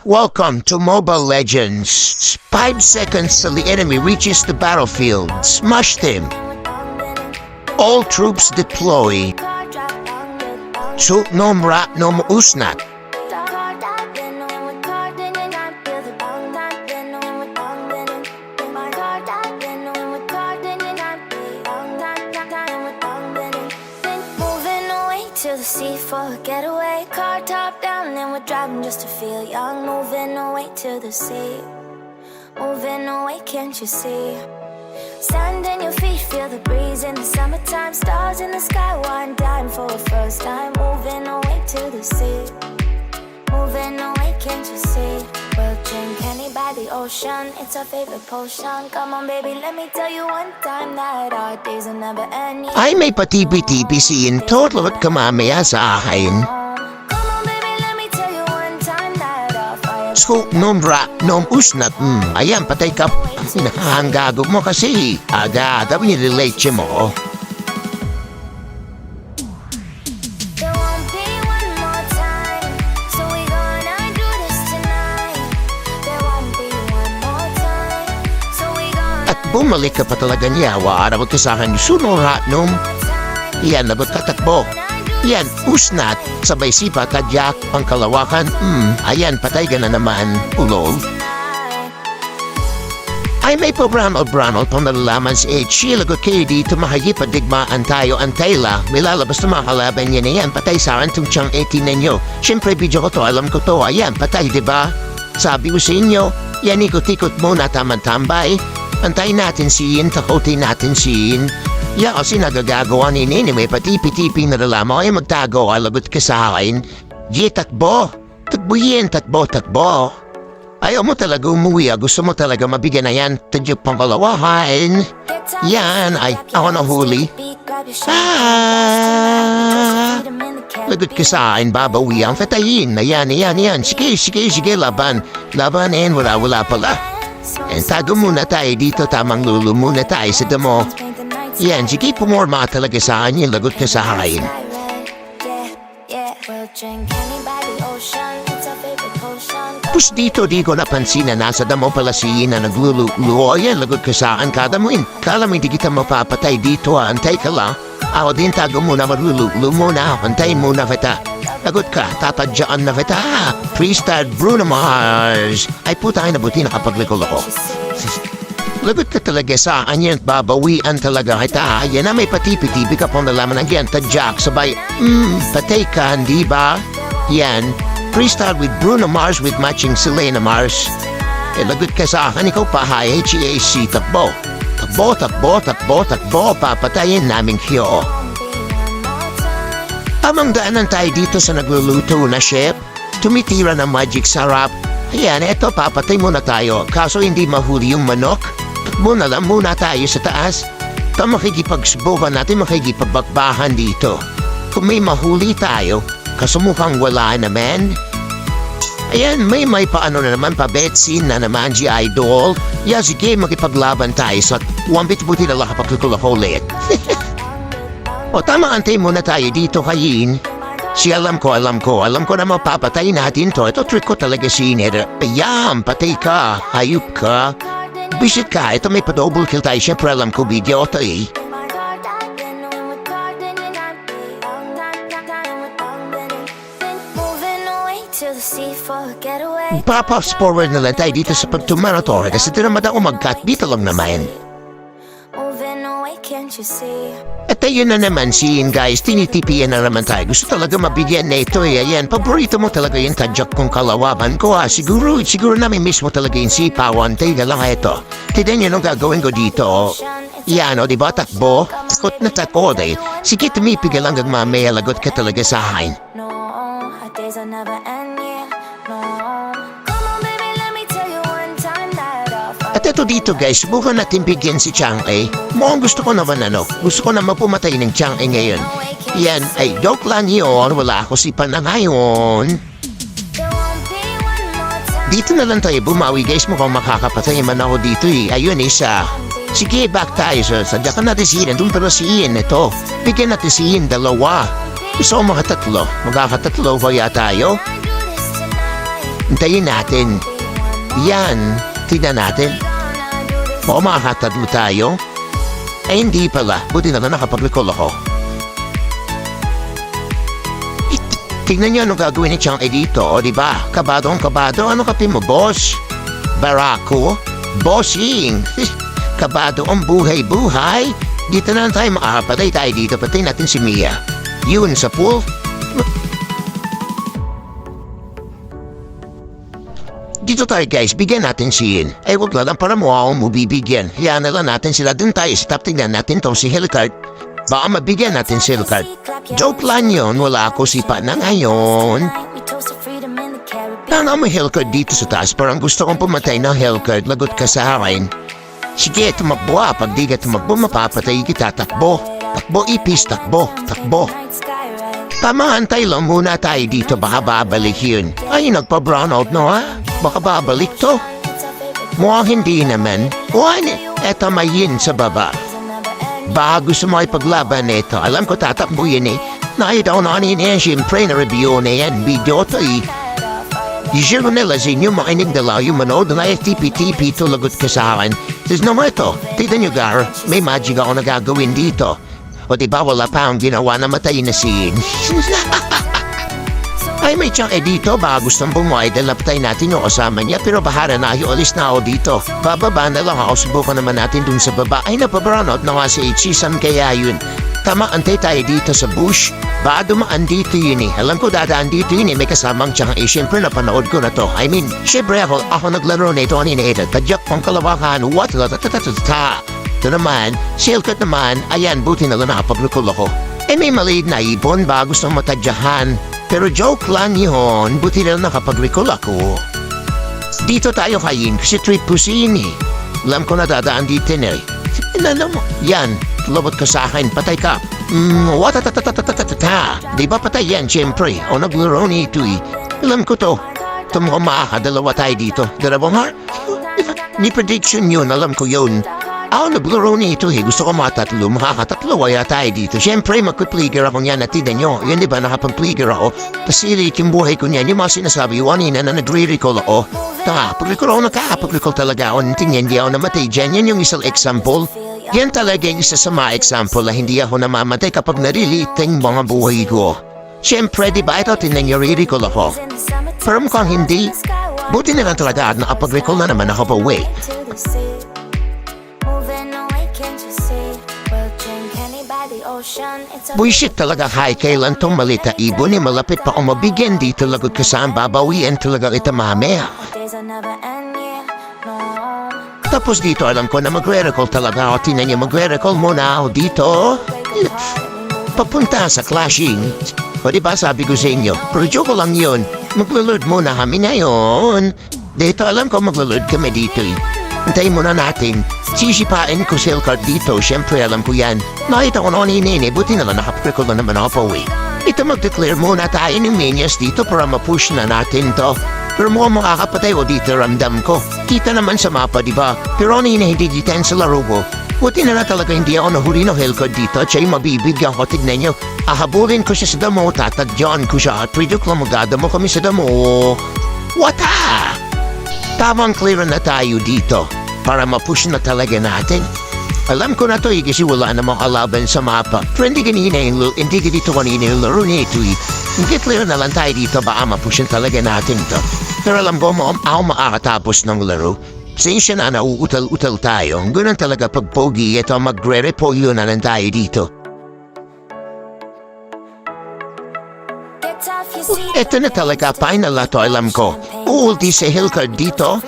Welcome to Mobile Legends. 5 seconds till the enemy reaches the battlefield. Smash them. All troops deploy. Tut nom rat nom usnat. To the sea for a getaway, car top down and we're driving just to feel young. Moving away to the sea, moving away, can't you see? Sand in your feet, feel the breeze in the summertime. Stars in the sky, one dime for a first time. Moving away to the sea, moving away, can't you see? We'll drink honey by the ocean, it's our favorite potion. Come on baby, let me tell you one time that our days will never end. Ay may patipi-tipi siin total at kamamaya sa akin. Come on baby, let me tell you one time that our fire. Tut nom rat nom usnat. Ayan, patay ka. Nakahanggago mo kasi. Aga, relate mo. There won't be one more time, so we gonna do this tonight. There won't be one more time, so we gonna At bumalik ka pa talaga niya. Waarabot ka sa akin. Suno rat nom. Yan, nabot katakbo. Yan, usnat. Sabay sipa, kadyak, pangkalawakan. Ayan, patay ka na naman. Ulol. Ay may pobranol-branol pang nalalaman si Ed Sheila ko kayo dito mahagipadigmaan tayo antayla. May lalabas na mga kalaban niya na yan. Patay sa akin itong tiyang 18 ninyo. Siyempre video ko to, alam ko to. Ayan, patay diba? Sabi ko sa inyo, yan ikot-ikot muna tamang-tambay. Antayin natin siyin, takotin natin siyin. Ya kasi nagagagawa ni Nini, may patipi-tipi na nalalaman. Ay magtago, alagot ka sa akin. Di takbo. Takbo yan, takbo. Ayaw mo talaga umuwi, gusto mo talaga mabigyan na yan. Tadyok pang kalawahan. Yan, ay ako nahuli. Lagot ka sa akin, babawi ang fatayin. Ayan. Sige, laban. Labanin, wala pala. Tago muna tayo dito, tamang lulo muna tayo sa damo. Yan, sige, pumorma talaga sa akin, lagot ka sa akin. We'll drink honey by the ocean, it's our favorite potion. Tapos dito di ko napansin na nasa damo pala si na naglululo. Ayan, lagot ka sa akin, kadamuin. Kala mo hindi kita mapapatay dito, antay ka lang. Ako din tago muna, marululo muna, antayin muna kita. Lagot ka, tatadyaan na kita. Freestyle Bruno Mars. Ay puta, ay nabuti nakapaglikol ako. Lagot ka talaga sa akin yan, babawian talaga kita. Yan na may patipi-tipi ka pang nalaman ng yan, tadyak, sabay, patay ka, hindi ba? Yan, freestyle with Bruno Mars with matching Selena Mars. Lagot ka sa akin, ikaw pa, HAC, takbo. Takbo, papatayin naming hiyo. Tamang daanan tayo dito sa nagluluto na chef. Tumitira ng magic sarap. Ayan, eto, papatay muna tayo. Kaso hindi mahuli yung manok. Muna lang muna tayo sa taas. Makikipagsubukan natin, makikipagbakbahan dito. Kung may mahuli tayo, kaso mukhang wala naman. Ayan, may paano na naman, pa Betsy na naman, G-Idol. Yeah, sige, makipaglaban tayo sa wambit buti na lang kapagkukula ko ulit. O tama, antay muna tayo dito kayin. Alam ko na mapapatay natin to. Ito trick ko talaga sinir. Ayan, patay ka, hayop ka. Bisit ka, ito may pa-double kill tayo. Siyempre alam ko video ito eh. Papas forward na lang tayo dito sa pagtumanotore kasi ito naman ako mag-cut. Dito lang naman. At ayun na naman siin guys, tinitipian na naman tayo. Gusto talaga mabigyan na ito eh. Ayan, paborito mo talaga yung tadyak kong kalawaban ko ha. Siguro namin mismo talaga yung sipawan. Tayo na lang ito. Tignan nyo nung gagawin ko dito. Yan o, diba takbo? Takot na takot eh. Sige, tumipigil hanggang mamaya, lagot ka talaga sa akin. At ito dito guys, subukan natin bigyan si Chang'e. Mukhang gusto ko naman gusto ko naman pumatay ng Chang'e ngayon. Yan, ay joke lang yun, wala ako sipan na ngayon. Dito na lang tayo bumawi guys, mukhang makakapatay man ako dito eh. Ayun isa. Sige, back tayo sadyakan natin si Ian, doon pero si Ian ito. Bigyan natin si Ian dalawa. Gusto ko makakatatlo kaya tayo. Hintayin natin. Yan, tignan natin. O makakatadlo tayo? Ay hindi pala, buti na lang nakapag-recall ako. Tignan niyo anong gagawin ni Chang dito, o diba? Kabadong kabado, ano kapi mo, boss? Barako? Bossing! Kabado ang buhay-buhay. Dito na lang tayo makakapatay tayo dito, patay natin si Mia. Yun sa pool. Dito tayo guys, bigyan natin si Ian. Ay wag lang para mo akong mabibigyan. Hayaan na lang natin sila dun tayo. Stop, tignan natin to si Hellcard. Baka mabigyan natin si Hellcard. Joke lang yun, wala ako sipa na ngayon. Tanga mo Hellcard dito sa taas, parang gusto kong pumatay ng Hellcard, lagot ka sa akin. Sige, tumakbo ah, pag di ka tumakbo, mapapatay kita, takbo. Takbo, ipis, takbo, takbo. Tama, antay lang muna tayo dito, baka babalik yun. Ay, nagpa-brownout no ha? Baka babalik to. Mukhang hindi naman. Eto may yin sa baba. Baka gusto mo ipaglaban nito. Alam ko tatakbo yun eh. Nakita ko na kanina yan, siyempre na review na yan. Video to eh. Isiro nila sa inyo makinig dalaw yung manood na FTP-TP to lagot ka sa akin. Tapos naman ito, tignan nyo gar, may magic ako na gagawin dito. O diba wala pa ang ginawa na matay na scene. Ay may tiyang dito, baka gustong bumuhay dahil napatay natin yung kasama niya. Pero bahara na, alis na ako dito. Bababa na lang ako, subukan naman natin dun sa baba. Ay napabrownout na nga si HC, saan kaya yun? Tama, antay tayo dito sa bush. Baka dumaan dito yun eh. Alam ko dadaan dito yun eh. May kasamang tiyang siyempre napanood ko na to. I mean, siyempre ako naglaro na ito kanina ito. Tadyak pang kalawakan. What? Ito naman, Hellcard naman. Ayan, buti na lang nakapag-recall ako. May maliit na ibon ba gustong matadyahan. Pero joke lang yun. Buti na lang nakapag-recall ako. Dito tayo kayin kasi trip po sini. Alam ko na dadaan dito na eh. Alam mo, yan. Lobot ka sa akin, patay ka. Di ba patay yan, siyempre. O naglaro nito eh. Alam ko to. Tumukhang makakadalawa tayo dito. Dalawang heart? Ni prediction yun, alam ko yun. Ako naglaro nito eh. Gusto ko makatatlo. Makakatatlo kaya tayo dito. Siyempre, magpipligger ako niyan at tinan nyo. Yan di ba, nakapag-pligger ako. Pasilit yung buhay ko niyan. Yung mga sinasabi, kanina na nagre-recall ako. Pag-recall ako, nakakapag-recall talaga ako. Tingnan, hindi ako namatay dyan. Yan yung isang example. Yan talaga yung isa sa mga example na hindi ako namamatay kapag nariliting mga buhay ko. Siyempre, di ba ito, tinan nyo, re-recall ako. Pero mukhang hindi. Buti na lang talaga at nakapag-recall na naman ako pa way. Buisit talaga hay kailan tong malita ibon ni malapit pa kung mabigyan dito lagot ka saan babawian talaga kita mamaya. Tapos dito alam ko na magre-recall talaga ako. Tinan niyo magre-recall muna ako dito. Papunta sa clashing. O diba sabi ko sa inyo, pero joke lang yun. Maglo-load muna kami ngayon. Dito alam ko maglo-load kami dito eh. Antayin muna natin. Sisipain ko si Hellcard dito. Siyempre alam ko yan. Nakita ko noon inene. Buti na lang nakapag-recall na naman ako pa uwi. Ito mag-declare muna tayo ng minions dito para ma-push na natin to. Pero mukhang makakapatay ko dito ramdam ko. Kita naman sa mapa, di ba? Pero ano hindi ditan sa laro ko. Buti na talaga hindi ako nahuli ng Hellcard dito at siya'y mabibigyan ko. Tignan nyo. Ahabulin ko siya sa damo. Tatadyan ko siya at pwedok lang magdadamo kami sa damo. Wata! Tamang clear na tayo dito para ma-push na talaga natin. Alam ko na to kasi wala namang kalaban sa mapa. Pero hindi dito kanina yung laro nito eh. Hindi clear na lang tayo dito baka ma-pushin talaga natin to. Pero alam ko mo, ako makakatapos ng laro. Sensya na nauutal-utal tayo. Ganun talaga pag pogi ito magre-repolyo na lang tayo dito. Ito na talaga, final na to alam ko. Ulti si Hellcard dito.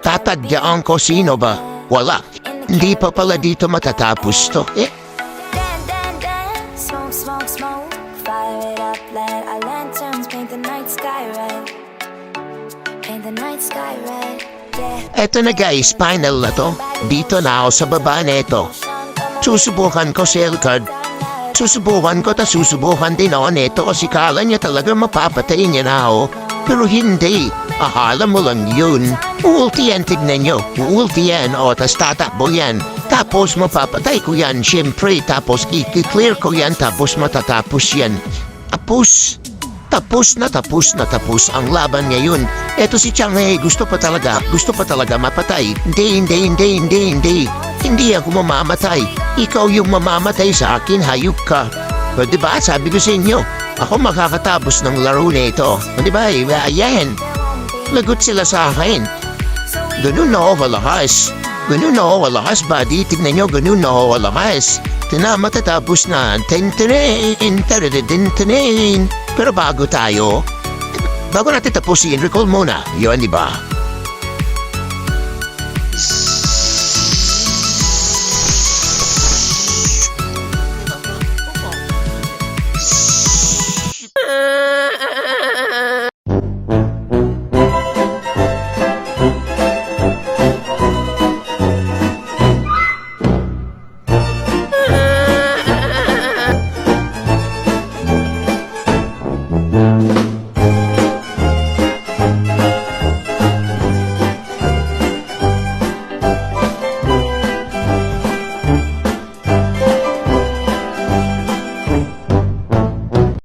Tatadyaan ko sino ba? Wala. Hindi pa pala dito matatapos to. Eto na guys, final na to. Dito na ako sa baba neto. Susubukan ko si Hellcard. Susubukan ko ta susubukan din ako neto kasi kala niya talaga mapapatay niya na ako. Pero hindi. Akala mo lang yun. Ulti yan, tignan nyo. Ulti yan, tas tatakbo yan. Tapos mapapatay ko yan, syempre. Tapos i-clear ko yan, tapos matatapos yan. Tapos, Tapos ang laban ngayon. Eto si Chang gusto pa talaga mapatay. Hindi. Hindi ako mamamatay. Ikaw yung mamamatay sa akin, hayop ka. O diba, sabi ko sa inyo, ako makakatapos ng laro na ito. O diba, ayan. Lagot sila sa akin. Ganun na ako kalakas, buddy. Tignan nyo, ganun na ako kalakas. Matatapos na. Pero bago natin tapusin, recall muna. Yun, diba?